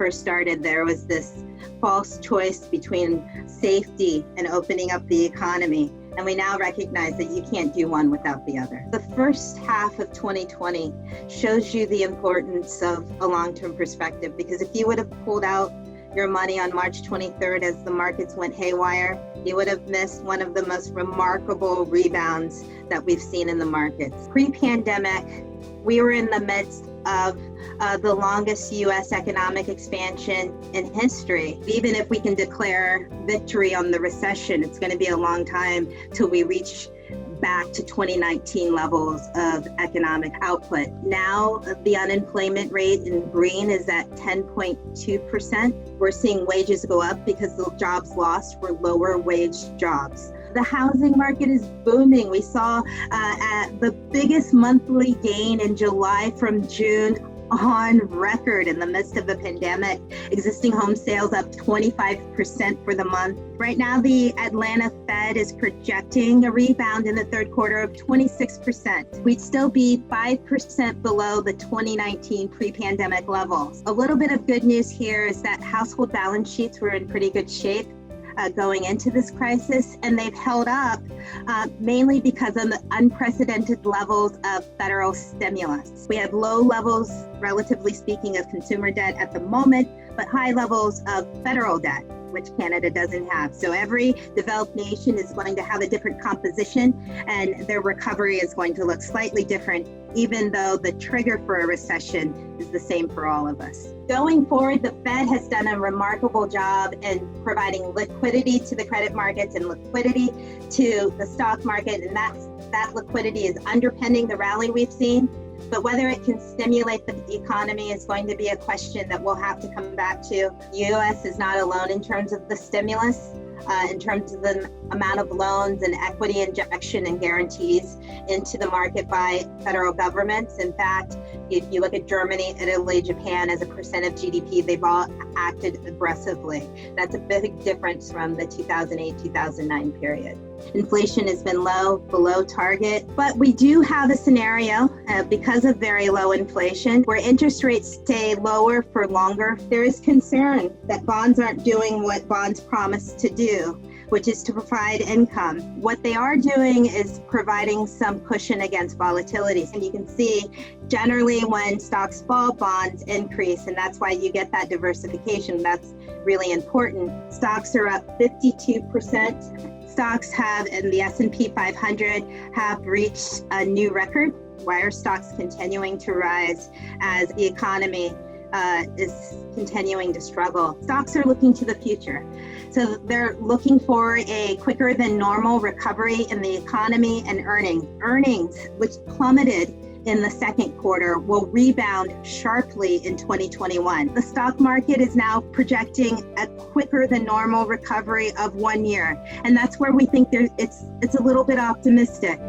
first started, there was this false choice between safety and opening up the economy. And we now recognize that you can't do one without the other. The first half of 2020 shows you the importance of a long-term perspective, because if you would have pulled out your money on March 23rd as the markets went haywire, you would have missed one of the most remarkable rebounds that we've seen in the markets. Pre-pandemic, we were in the midst of the longest U.S. economic expansion in history. Even if we can declare victory on the recession, it's going to be a long time till we reach back to 2019 levels of economic output. Now, the unemployment rate in green is at 10.2%. We're seeing wages go up because the jobs lost were lower wage jobs. The housing market is booming. We saw the biggest monthly gain in July from June on record in the midst of the pandemic. Existing home sales up 25% for the month. Right now, the Atlanta Fed is projecting a rebound in the third quarter of 26%. We'd still be 5% below the 2019 pre-pandemic levels. A little bit of good news here is that household balance sheets were in pretty good shape going into this crisis, and they've held up mainly because of the unprecedented levels of federal stimulus. We have low levels, relatively speaking, of consumer debt at the moment, but high levels of federal debt, which Canada doesn't have. So every developed nation is going to have a different composition, and their recovery is going to look slightly different, even though the trigger for a recession is the same for all of us. Going forward, the Fed has done a remarkable job in providing liquidity to the credit markets and liquidity to the stock market, and that liquidity is underpinning the rally we've seen. But whether it can stimulate the economy is going to be a question that we'll have to come back to. The U.S. is not alone in terms of the stimulus, in terms of the amount of loans and equity injection and guarantees into the market by federal governments. In fact, if you look at Germany, Italy, Japan, as a percent of GDP, they've all acted aggressively. That's a big difference from the 2008-2009 period. Inflation has been low, below target, but we do have a scenario because of very low inflation where interest rates stay lower for longer. There is concern that bonds aren't doing what bonds promise to do, which is to provide income. What they are doing is providing some cushion against volatility. And you can see generally when stocks fall, bonds increase, and that's why you get that diversification. That's really important. Stocks are up 52%. Stocks have, in the S&P 500, have reached a new record. Why are stocks continuing to rise as the economy is continuing to struggle? Stocks are looking to the future. So they're looking for a quicker than normal recovery in the economy and earnings. Earnings, which plummeted in the second quarter, will rebound sharply in 2021. The stock market is now projecting a quicker than normal recovery of 1 year. And that's where we think it's a little bit optimistic.